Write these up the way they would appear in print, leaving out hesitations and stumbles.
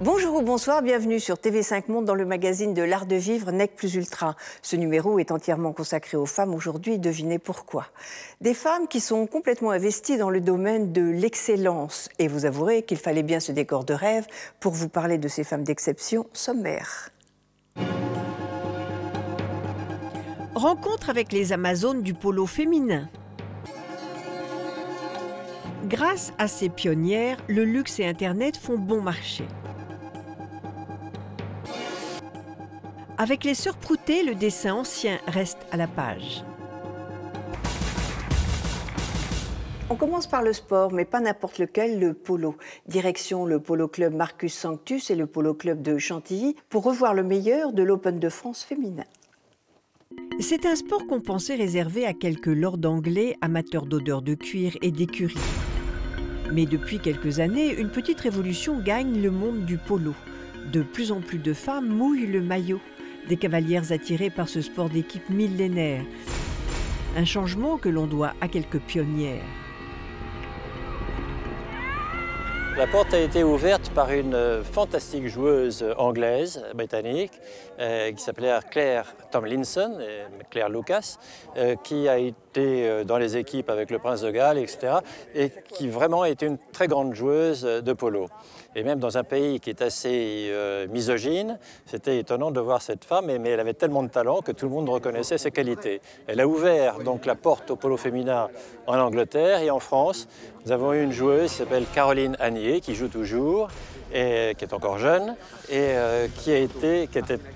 Bonjour ou bonsoir, bienvenue sur TV5 Monde dans le magazine de l'art de vivre Nec Plus Ultra. Ce numéro est entièrement consacré aux femmes aujourd'hui, devinez pourquoi. Des femmes qui sont complètement investies dans le domaine de l'excellence. Et vous avouerez qu'il fallait bien ce décor de rêve pour vous parler de ces femmes d'exception sommaires. Rencontre avec les Amazones du polo féminin. Grâce à ces pionnières, le luxe et Internet font bon marché. Avec les sœurs Prouté, le dessin ancien reste à la page. On commence par le sport, mais pas n'importe lequel, le polo. Direction le polo club Marcus Sanctus et le polo club de Chantilly pour revoir le meilleur de l'Open de France féminin. C'est un sport qu'on pensait réservé à quelques lords anglais amateurs d'odeurs de cuir et d'écurie. Mais depuis quelques années, une petite révolution gagne le monde du polo. De plus en plus de femmes mouillent le maillot. Des cavalières attirées par ce sport d'équipe millénaire. Un changement que l'on doit à quelques pionnières. La porte a été ouverte par une fantastique joueuse anglaise, britannique, qui s'appelait Claire Tomlinson, Claire Lucas, qui a été dans les équipes avec le Prince de Galles, etc., et qui vraiment était une très grande joueuse de polo. Et même dans un pays qui est assez misogyne, c'était étonnant de voir cette femme, mais elle avait tellement de talent que tout le monde reconnaissait ses qualités. Elle a ouvert donc la porte au polo féminin en Angleterre et en France. Nous avons eu une joueuse qui s'appelle Caroline Agnier, qui joue toujours, et qui est encore jeune, et qui était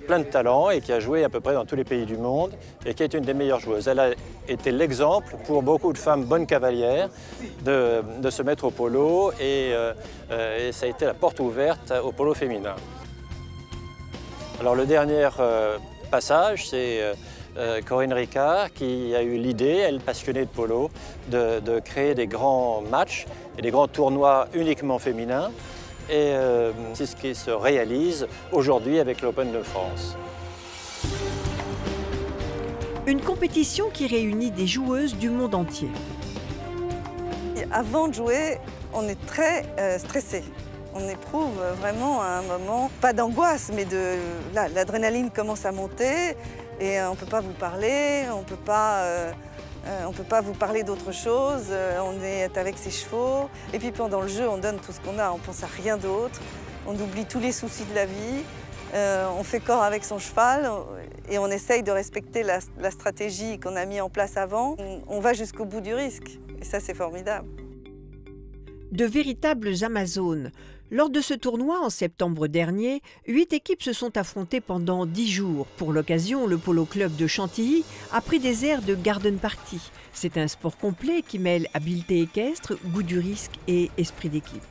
plein de talent et qui a joué à peu près dans tous les pays du monde, et qui est une des meilleures joueuses. Elle a été l'exemple pour beaucoup de femmes bonnes cavalières de se mettre au polo, et ça a été la porte ouverte au polo féminin. Alors le dernier passage, c'est Corinne Ricard qui a eu l'idée, elle passionnée de polo, de créer des grands matchs et des grands tournois uniquement féminins. Et c'est ce qui se réalise aujourd'hui avec l'Open de France. Une compétition qui réunit des joueuses du monde entier. Avant de jouer, on est très stressé. On éprouve vraiment à un moment, pas d'angoisse, mais l'adrénaline commence à monter et on ne peut pas vous parler, on ne peut pas vous parler d'autre chose, on est avec ses chevaux. Et puis pendant le jeu, on donne tout ce qu'on a, on ne pense à rien d'autre, on oublie tous les soucis de la vie, on fait corps avec son cheval et on essaye de respecter la stratégie qu'on a mise en place avant. On va jusqu'au bout du risque et ça, c'est formidable. De véritables Amazones. Lors de ce tournoi en septembre dernier, 8 équipes se sont affrontées pendant 10 jours. Pour l'occasion, le polo club de Chantilly a pris des airs de garden party. C'est un sport complet qui mêle habileté équestre, goût du risque et esprit d'équipe.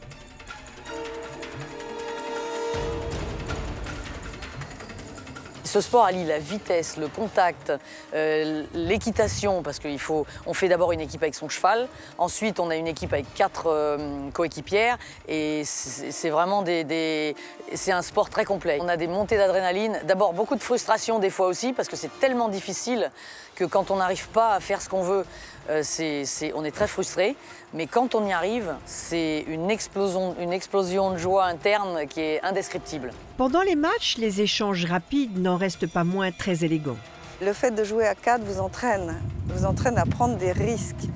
Ce sport allie la vitesse, le contact, l'équitation, parce qu'on fait d'abord une équipe avec son cheval, ensuite on a une équipe avec 4 coéquipières et c'est vraiment c'est un sport très complet. On a des montées d'adrénaline, d'abord beaucoup de frustration des fois aussi, parce que c'est tellement difficile que quand on n'arrive pas à faire ce qu'on veut, on est très frustré. Mais quand on y arrive, c'est une explosion de joie interne qui est indescriptible. Pendant les matchs, les échanges rapides n'en restent pas moins très élégants. Le fait de jouer à 4 vous entraîne à prendre des risques.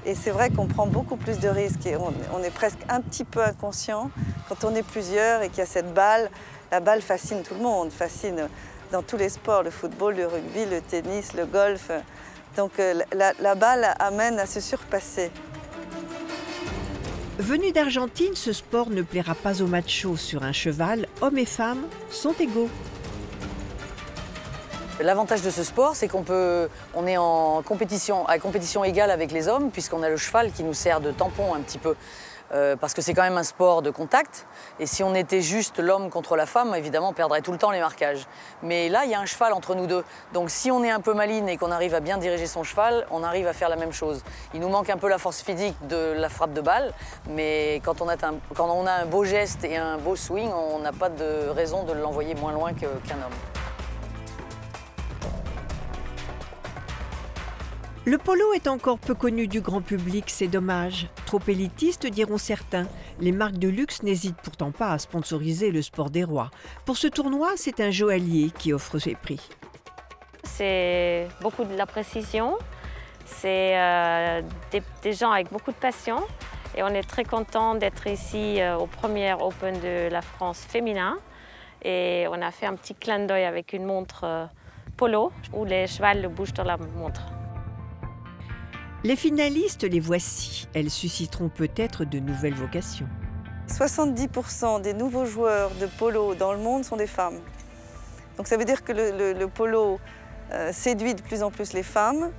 Et c'est vrai qu'on prend beaucoup plus de risques et on est presque un petit peu inconscient quand on est plusieurs et qu'il y a cette balle. La balle fascine tout le monde, fascine dans tous les sports, le football, le rugby, le tennis, le golf. Donc la balle amène à se surpasser. Venu d'Argentine, ce sport ne plaira pas aux machos. Sur un cheval, hommes et femmes sont égaux. L'avantage de ce sport, c'est on est à compétition égale avec les hommes, puisqu'on a le cheval qui nous sert de tampon un petit peu. Parce que c'est quand même un sport de contact. Et si on était juste l'homme contre la femme, évidemment, on perdrait tout le temps les marquages. Mais là, il y a un cheval entre nous deux. Donc si on est un peu maligne et qu'on arrive à bien diriger son cheval, on arrive à faire la même chose. Il nous manque un peu la force physique de la frappe de balle, mais quand on a un beau geste et un beau swing, on n'a pas de raison de l'envoyer moins loin qu'un homme. Le polo est encore peu connu du grand public, c'est dommage. Trop élitiste, diront certains. Les marques de luxe n'hésitent pourtant pas à sponsoriser le sport des rois. Pour ce tournoi, c'est un joaillier qui offre ses prix. C'est beaucoup de la précision, c'est des gens avec beaucoup de passion. Et on est très content d'être ici au premier Open de la France féminin. Et on a fait un petit clin d'œil avec une montre polo où les chevals bougent dans la montre. Les finalistes, les voici. Elles susciteront peut-être de nouvelles vocations. 70% des nouveaux joueurs de polo dans le monde sont des femmes. Donc ça veut dire que le polo séduit de plus en plus les femmes,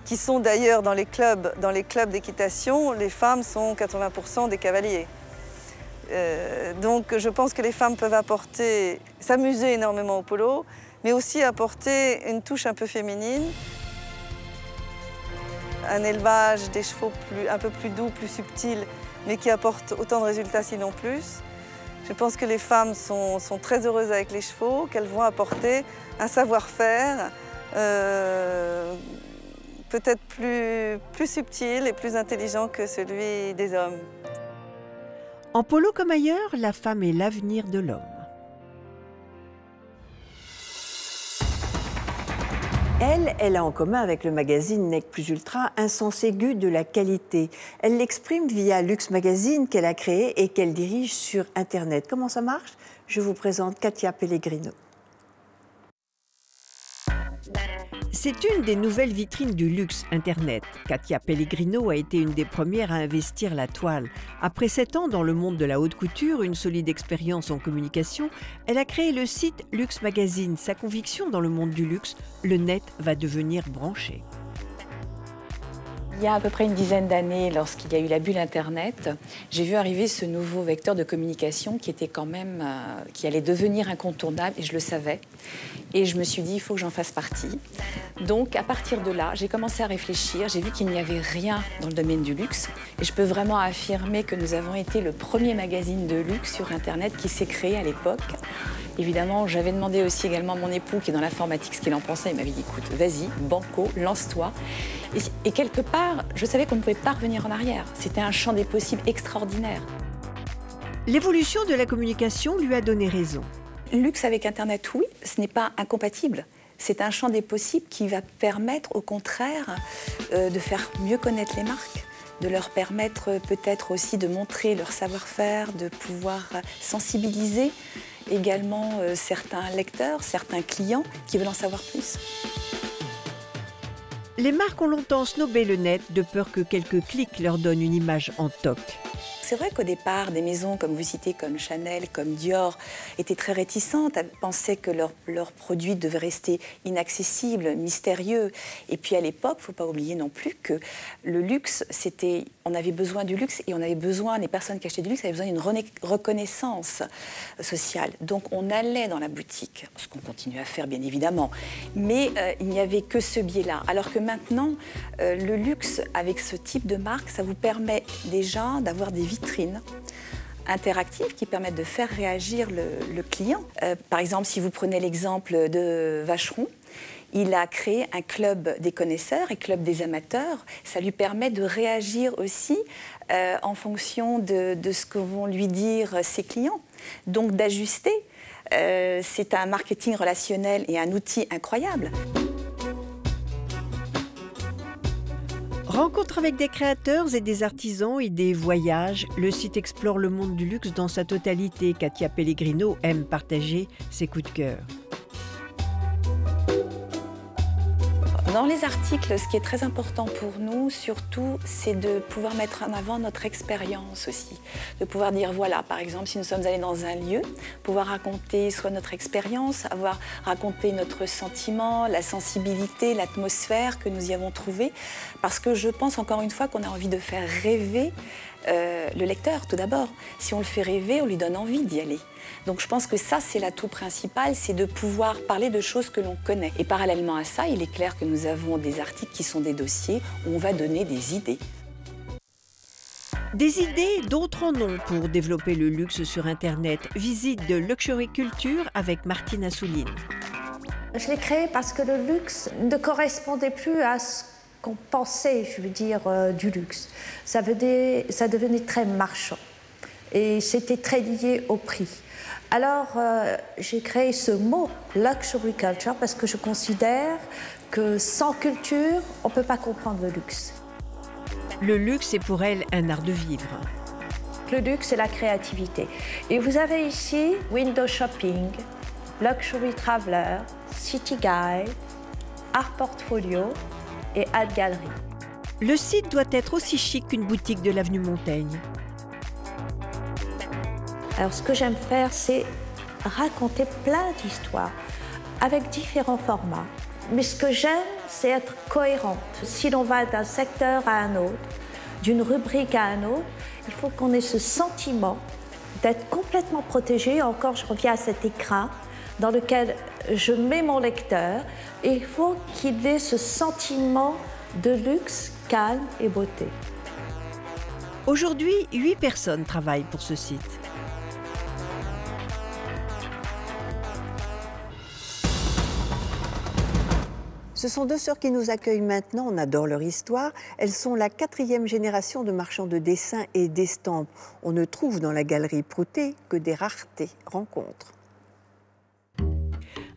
qui sont d'ailleurs dans les clubs d'équitation, les femmes sont 80% des cavaliers. Donc je pense que les femmes peuvent s'amuser énormément au polo, mais aussi apporter une touche un peu féminine. Un élevage des chevaux un peu plus doux, plus subtil, mais qui apporte autant de résultats, sinon plus. Je pense que les femmes sont très heureuses avec les chevaux, qu'elles vont apporter un savoir-faire peut-être plus subtil et plus intelligent que celui des hommes. En polo comme ailleurs, la femme est l'avenir de l'homme. Elle a en commun avec le magazine Nec Plus Ultra un sens aigu de la qualité. Elle l'exprime via Luxe Magazine qu'elle a créé et qu'elle dirige sur Internet. Comment ça marche? Je vous présente Katia Pellegrino. C'est une des nouvelles vitrines du luxe Internet. Katia Pellegrino a été une des premières à investir la toile. Après 7 ans dans le monde de la haute couture, une solide expérience en communication, elle a créé le site Luxe Magazine. Sa conviction dans le monde du luxe, le net va devenir branché. Il y a à peu près une dizaine d'années, lorsqu'il y a eu la bulle Internet, j'ai vu arriver ce nouveau vecteur de communication qui était quand même, qui allait devenir incontournable, et je le savais. Et je me suis dit, il faut que j'en fasse partie. Donc, à partir de là, j'ai commencé à réfléchir. J'ai vu qu'il n'y avait rien dans le domaine du luxe. Et je peux vraiment affirmer que nous avons été le premier magazine de luxe sur Internet qui s'est créé à l'époque. Évidemment, j'avais demandé aussi également à mon époux, qui est dans l'informatique, ce qu'il en pensait. Il m'avait dit, écoute, vas-y, banco, lance-toi. Et quelque part, je savais qu'on ne pouvait pas revenir en arrière. C'était un champ des possibles extraordinaire. L'évolution de la communication lui a donné raison. Luxe avec Internet, oui, ce n'est pas incompatible. C'est un champ des possibles qui va permettre, au contraire, de faire mieux connaître les marques, de leur permettre peut-être aussi de montrer leur savoir-faire, de pouvoir sensibiliser également certains lecteurs, certains clients qui veulent en savoir plus. Les marques ont longtemps snobé le net de peur que quelques clics leur donnent une image en toc. C'est vrai qu'au départ, des maisons, comme vous citez, comme Chanel, comme Dior, étaient très réticentes, pensaient que leurs produits devaient rester inaccessibles, mystérieux. Et puis à l'époque, il ne faut pas oublier non plus que le luxe, on avait besoin du luxe et on avait besoin, les personnes qui achetaient du luxe avaient besoin d'une reconnaissance sociale. Donc on allait dans la boutique, ce qu'on continue à faire bien évidemment, mais il n'y avait que ce biais-là. Alors que maintenant, le luxe, avec ce type de marque, ça vous permet déjà d'avoir des vitrines interactives qui permettent de faire réagir le client. Par exemple, si vous prenez l'exemple de Vacheron, il a créé un club des connaisseurs et club des amateurs. Ça lui permet de réagir aussi en fonction de ce que vont lui dire ses clients. Donc d'ajuster, c'est un marketing relationnel et un outil incroyable. Rencontre avec des créateurs et des artisans et des voyages. Le site explore le monde du luxe dans sa totalité. Katia Pellegrino aime partager ses coups de cœur. Dans les articles, ce qui est très important pour nous, surtout, c'est de pouvoir mettre en avant notre expérience aussi. De pouvoir dire, voilà, par exemple, si nous sommes allés dans un lieu, pouvoir raconter soit notre expérience, raconter notre sentiment, la sensibilité, l'atmosphère que nous y avons trouvée. Parce que je pense, encore une fois, qu'on a envie de faire rêver le lecteur, tout d'abord. Si on le fait rêver, on lui donne envie d'y aller. Donc je pense que ça, c'est l'atout principal, c'est de pouvoir parler de choses que l'on connaît. Et parallèlement à ça, il est clair que nous avons des articles qui sont des dossiers où on va donner des idées. Des idées, d'autres en ont pour développer le luxe sur Internet. Visite de Luxury Culture avec Martine Assouline. Je l'ai créé parce que le luxe ne correspondait plus à ce qu'on pensait, je veux dire, du luxe. Ça devenait très marchand et c'était très lié au prix. Alors, j'ai créé ce mot luxury culture parce que je considère que sans culture, on ne peut pas comprendre le luxe. Le luxe est pour elle un art de vivre. Le luxe, c'est la créativité. Et vous avez ici Window Shopping, Luxury Traveler, City Guide, Art Portfolio et Art Gallery. Le site doit être aussi chic qu'une boutique de l'avenue Montaigne. Alors, ce que j'aime faire, c'est raconter plein d'histoires avec différents formats. Mais ce que j'aime, c'est être cohérente. Si l'on va d'un secteur à un autre, d'une rubrique à un autre, il faut qu'on ait ce sentiment d'être complètement protégé. Encore, je reviens à cet écran dans lequel je mets mon lecteur. Et il faut qu'il ait ce sentiment de luxe, calme et beauté. Aujourd'hui, 8 personnes travaillent pour ce site. Ce sont deux sœurs qui nous accueillent maintenant, on adore leur histoire. Elles sont la 4e génération de marchands de dessins et d'estampes. On ne trouve dans la galerie Prouté que des raretés. Rencontres.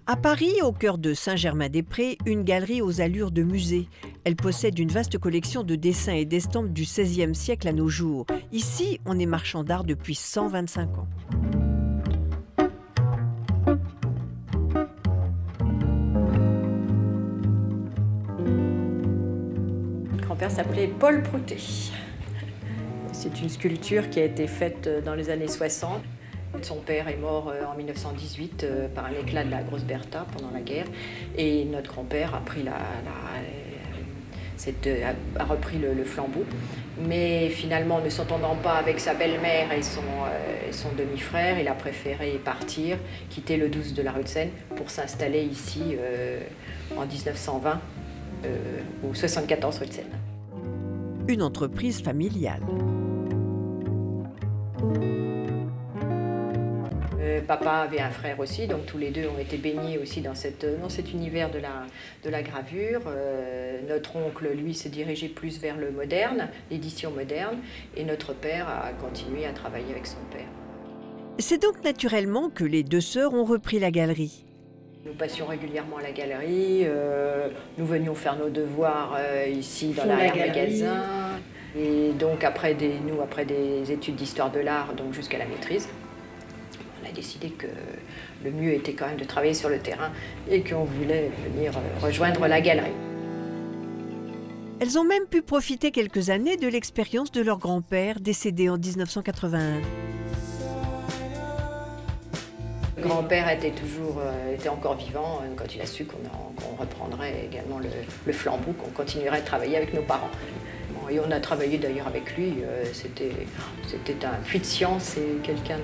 À Paris, au cœur de Saint-Germain-des-Prés, une galerie aux allures de musée. Elle possède une vaste collection de dessins et d'estampes du XVIe siècle à nos jours. Ici, on est marchand d'art depuis 125 ans. Mon père s'appelait Paul Prouté. C'est une sculpture qui a été faite dans les années 60. Son père est mort en 1918 par un éclat de la grosse Bertha pendant la guerre. Et notre grand-père a repris le flambeau. Mais finalement, ne s'entendant pas avec sa belle-mère et son demi-frère, il a préféré partir, quitter le 12 de la rue de Seine pour s'installer ici en 1920 au 74 rue de Seine. Une entreprise familiale. Papa avait un frère aussi, donc tous les deux ont été baignés aussi dans cet univers de la gravure. Notre oncle, lui, s'est dirigé plus vers le moderne, l'édition moderne, et notre père a continué à travailler avec son père. C'est donc naturellement que les deux sœurs ont repris la galerie. Nous passions régulièrement à la galerie, nous venions faire nos devoirs ici dans l'arrière-magasin. Et donc après des études d'histoire de l'art, donc jusqu'à la maîtrise, on a décidé que le mieux était quand même de travailler sur le terrain et qu'on voulait venir rejoindre la galerie. Elles ont même pu profiter quelques années de l'expérience de leur grand-père, décédé en 1981. Le grand-père était encore vivant quand il a su qu'on reprendrait également le flambeau, qu'on continuerait de travailler avec nos parents. Et on a travaillé d'ailleurs avec lui, c'était un puits de science et quelqu'un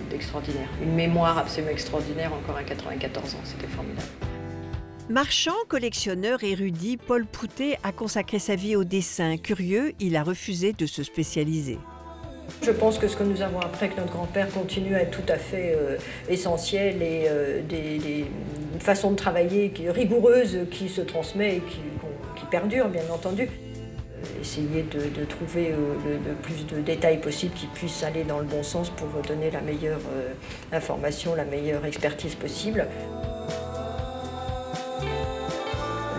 d'extraordinaire. Une mémoire absolument extraordinaire, encore à 94 ans, c'était formidable. Marchand, collectionneur, érudit, Paul Prouté a consacré sa vie au dessin. Curieux, il a refusé de se spécialiser. Je pense que ce que nous avons appris avec notre grand-père continue à être tout à fait essentiel et des façons de travailler rigoureuses qui se transmettent et qui perdurent, bien entendu. Essayer de trouver le plus de détails possible qui puissent aller dans le bon sens pour vous donner la meilleure information, la meilleure expertise possible.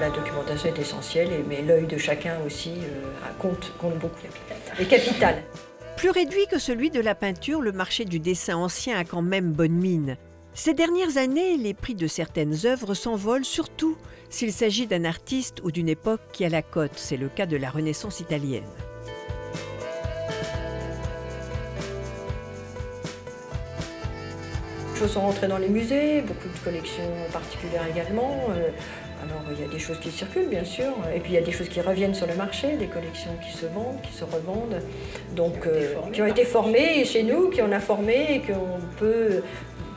La documentation est essentielle, mais l'œil de chacun aussi compte beaucoup. Et capital. Plus réduit que celui de la peinture, le marché du dessin ancien a quand même bonne mine. Ces dernières années, les prix de certaines œuvres s'envolent, surtout s'il s'agit d'un artiste ou d'une époque qui a la cote. C'est le cas de la Renaissance italienne. Les choses sont rentrées dans les musées, beaucoup de collections particulières également. Alors il y a des choses qui circulent bien sûr, et puis il y a des choses qui reviennent sur le marché, des collections qui se vendent, qui se revendent, donc qui ont été formées chez nous, qui on a formé et qu'on peut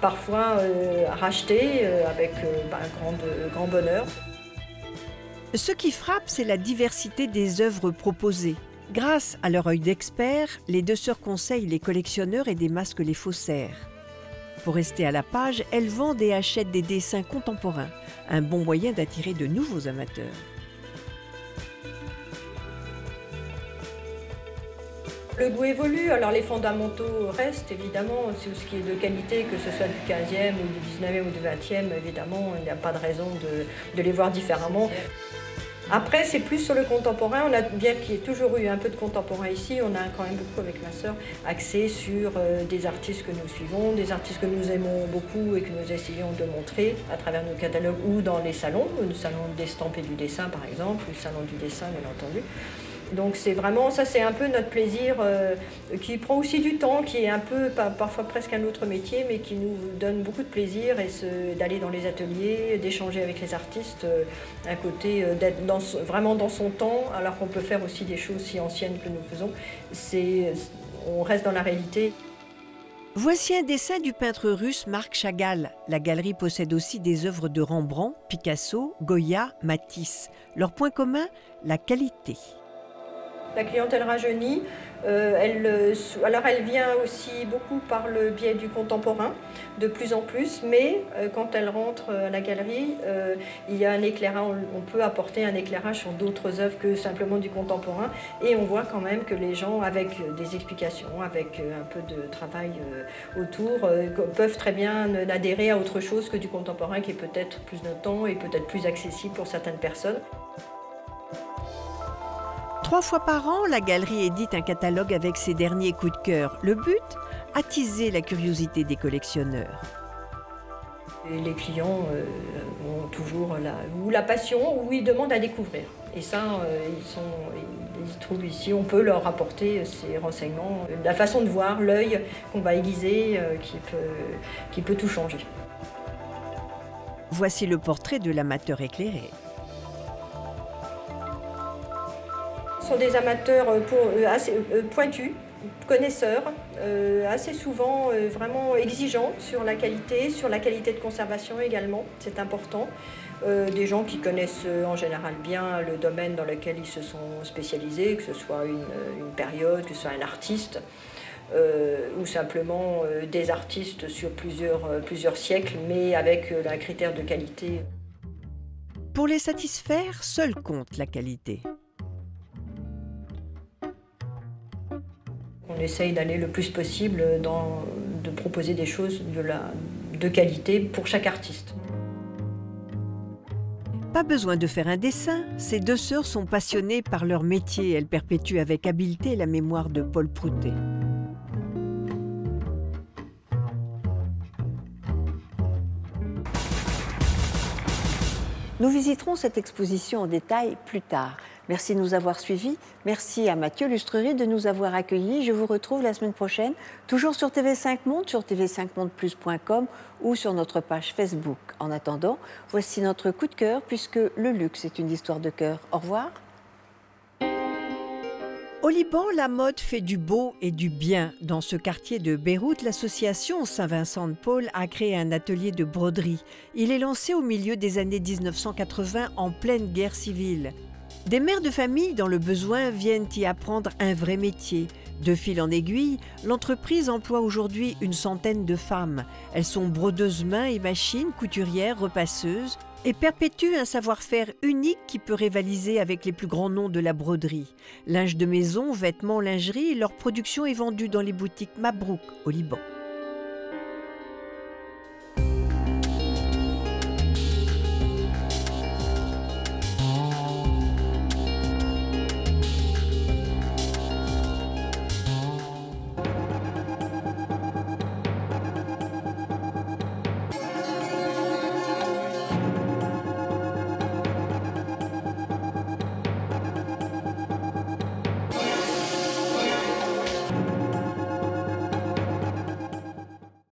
parfois racheter avec grand bonheur. Ce qui frappe, c'est la diversité des œuvres proposées. Grâce à leur œil d'expert, les deux sœurs conseillent les collectionneurs et démasquent les faussaires. Pour rester à la page, elles vendent et achètent des dessins contemporains, un bon moyen d'attirer de nouveaux amateurs. Le goût évolue, alors les fondamentaux restent évidemment, tout ce qui est de qualité, que ce soit du 15e ou du 19e ou du 20e, évidemment, il n'y a pas de raison de les voir différemment. Après, c'est plus sur le contemporain. On a, bien qu'il y ait toujours eu un peu de contemporain ici, on a quand même beaucoup, avec ma sœur, axé sur des artistes que nous suivons, des artistes que nous aimons beaucoup et que nous essayons de montrer à travers nos catalogues ou dans les salons, le salon d'estampes et du dessin par exemple, le salon du dessin bien entendu. Donc c'est vraiment, ça c'est un peu notre plaisir qui prend aussi du temps, qui est un peu, parfois presque un autre métier, mais qui nous donne beaucoup de plaisir, et d'aller dans les ateliers, d'échanger avec les artistes, un côté d'être vraiment dans son temps, alors qu'on peut faire aussi des choses si anciennes que nous faisons. On reste dans la réalité. Voici un dessin du peintre russe Marc Chagall. La galerie possède aussi des œuvres de Rembrandt, Picasso, Goya, Matisse. Leur point commun, la qualité. La clientèle rajeunit, alors elle vient aussi beaucoup par le biais du contemporain, de plus en plus, mais quand elle rentre à la galerie, il y a un éclairage, on peut apporter un éclairage sur d'autres œuvres que simplement du contemporain, et on voit quand même que les gens, avec des explications, avec un peu de travail autour, peuvent très bien adhérer à autre chose que du contemporain, qui est peut-être plus de temps et peut-être plus accessible pour certaines personnes. 3 fois par an, la galerie édite un catalogue avec ses derniers coups de cœur. Le but ? Attiser la curiosité des collectionneurs. Et les clients ont toujours la passion, ou ils demandent à découvrir. Et ça, ils trouvent ici, on peut leur apporter ces renseignements, la façon de voir, l'œil qu'on va aiguiser, qui peut tout changer. Voici le portrait de l'amateur éclairé. Ce sont des amateurs assez pointus, connaisseurs, assez souvent vraiment exigeants sur la qualité de conservation également, c'est important. Des gens qui connaissent en général bien le domaine dans lequel ils se sont spécialisés, que ce soit une période, que ce soit un artiste, ou simplement des artistes sur plusieurs siècles, mais avec un critère de qualité. Pour les satisfaire, seul compte la qualité. On essaye d'aller le plus possible de proposer des choses de qualité pour chaque artiste. Pas besoin de faire un dessin, ces 2 sœurs sont passionnées par leur métier. Elles perpétuent avec habileté la mémoire de Paul Proutet. Nous visiterons cette exposition en détail plus tard. Merci de nous avoir suivis. Merci à Mathieu Lustrerie de nous avoir accueillis. Je vous retrouve la semaine prochaine, toujours sur TV5 Monde, sur tv5mondeplus.com ou sur notre page Facebook. En attendant, voici notre coup de cœur, puisque le luxe est une histoire de cœur. Au revoir. Au Liban, la mode fait du beau et du bien. Dans ce quartier de Beyrouth, l'association Saint-Vincent-de-Paul a créé un atelier de broderie. Il est lancé au milieu des années 1980, en pleine guerre civile. Des mères de famille dans le besoin viennent y apprendre un vrai métier. De fil en aiguille, l'entreprise emploie aujourd'hui une centaine de femmes. Elles sont brodeuses mains et machines, couturières, repasseuses, et perpétuent un savoir-faire unique qui peut rivaliser avec les plus grands noms de la broderie. Linge de maison, vêtements, lingerie, leur production est vendue dans les boutiques Mabrouk au Liban.